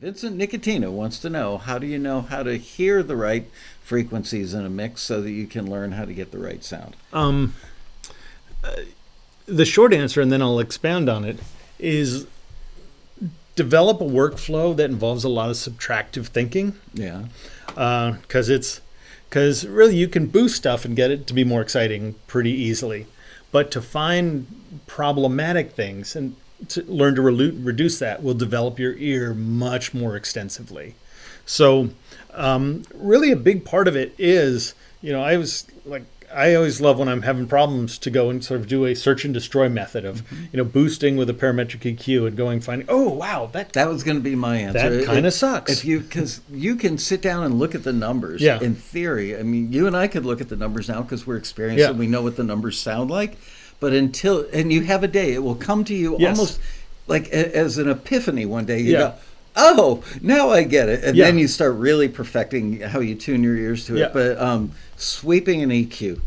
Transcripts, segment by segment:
Vincent Nicotina wants to know, how do you know how to hear the right frequencies in a mix so that you can learn how to get the right sound? The short answer, and then I'll expound on it, is develop a workflow that involves a lot of subtractive thinking. Yeah. Because really you can boost stuff and get it to be more exciting pretty easily. But to find problematic things and to learn to reduce that will develop your ear much more extensively. So really a big part of it is, I always love when I'm having problems to go and sort of do a search and destroy method of, boosting with a parametric EQ and going finding, oh, wow, that was going to be my answer. That kind of sucks. Because you can sit down and look at the numbers. Yeah. In theory, I mean, you and I could look at the numbers now because we're experienced and we know what the numbers sound like. But and you have a day, it will come to you almost like as an epiphany one day. You go, oh, now I get it. And then you start really perfecting how you tune your ears to it. But sweeping an EQ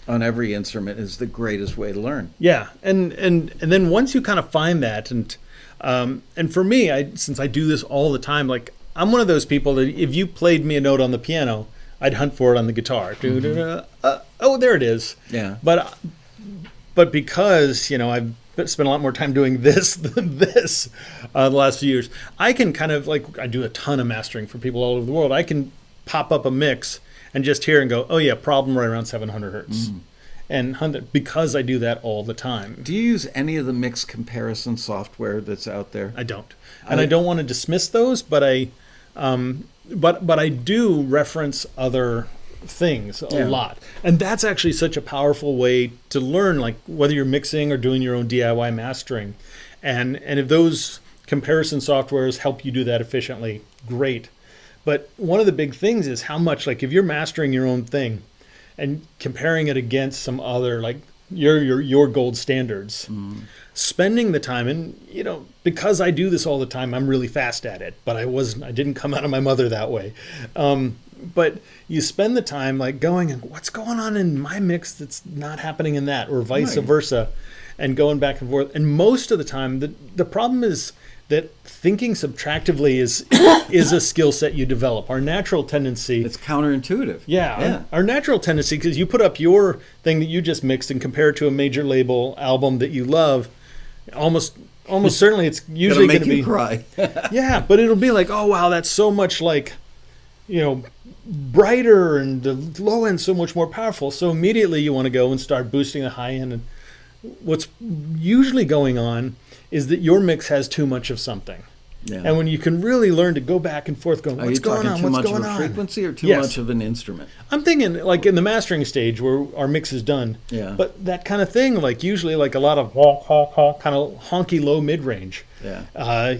on every instrument is the greatest way to learn. Yeah, and then once you kind of find that, and for me, since I do this all the time, like I'm one of those people that if you played me a note on the piano, I'd hunt for it on the guitar. Oh, there it is. Yeah. But because I've spent a lot more time doing this than this the last few years, I can kind of I do a ton of mastering for people all over the world. I can pop up a mix and just hear and go, oh yeah, problem right around 700 hertz. And 100, because I do that all the time. Do you use any of the mix comparison software that's out there? I don't. And I don't want to dismiss those, but I do reference other things a lot. And that's actually such a powerful way to learn, like whether you're mixing or doing your own DIY mastering. And if those comparison softwares help you do that efficiently, great. But one of the big things is how much, like if you're mastering your own thing and comparing it against some other, like your gold standards, spending the time, and because I do this all the time, I'm really fast at it, but I didn't come out of my mother that way. But you spend the time like going, what's going on in my mix that's not happening in that, or vice versa, and going back and forth. And most of the time, the problem is that thinking subtractively is a skill set you develop. Our natural tendency... It's counterintuitive. Yeah. Our natural tendency, because you put up your thing that you just mixed and compare it to a major label album that you love, almost certainly it's usually going to be... It'll make you cry. Yeah, but it'll be like, oh, wow, that's so much brighter, and the low end so much more powerful. So immediately you want to go and start boosting the high end. And what's usually going on is that your mix has too much of something. Yeah. And when you can really learn to go back and forth going, what's going on? Are you talking too much of a frequency or too much of an instrument? I'm thinking like in the mastering stage where our mix is done. Yeah. But that kind of thing, like usually like a lot of kind of honky low mid-range. Yeah. A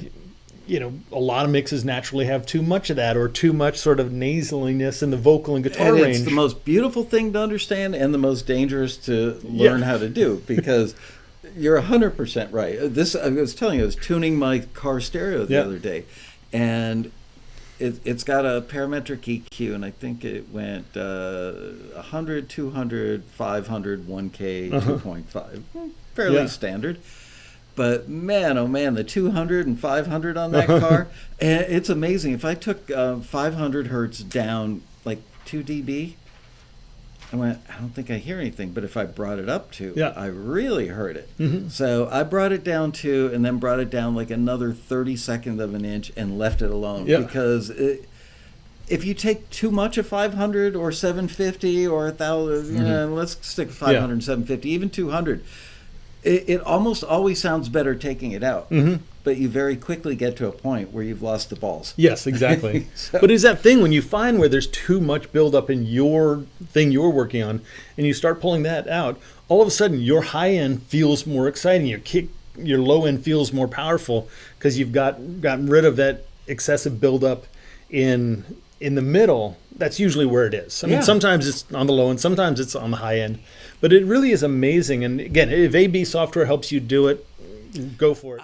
lot of mixes naturally have too much of that, or too much sort of nasaliness in the vocal and guitar range. It's the most beautiful thing to understand and the most dangerous to learn how to do, because you're 100% right. I was telling you, I was tuning my car stereo the other day, and it's got a parametric EQ, and I think it went 100, 200, 500, 1K, 2.5. Fairly standard. But man, oh man, the 200 and 500 on that car, and it's amazing. If I took 500 hertz down like 2 dB, I don't think I hear anything. But if I brought it up to, I really heard it. Mm-hmm. So I brought it down to, and then brought it down like another 32nd of an inch and left it alone. Yeah. Because if you take too much of 500 or 750 or 1,000, let's stick 500 and 750, even 200. It almost always sounds better taking it out, but you very quickly get to a point where you've lost the balls. Yes, exactly. But it's that thing when you find where there's too much buildup in your thing you're working on, and you start pulling that out, all of a sudden your high end feels more exciting. Your low end feels more powerful because you've gotten rid of that excessive buildup in the middle. That's usually where it is. I mean, sometimes it's on the low end, sometimes it's on the high end. But it really is amazing. And again, if AB software helps you do it, go for it.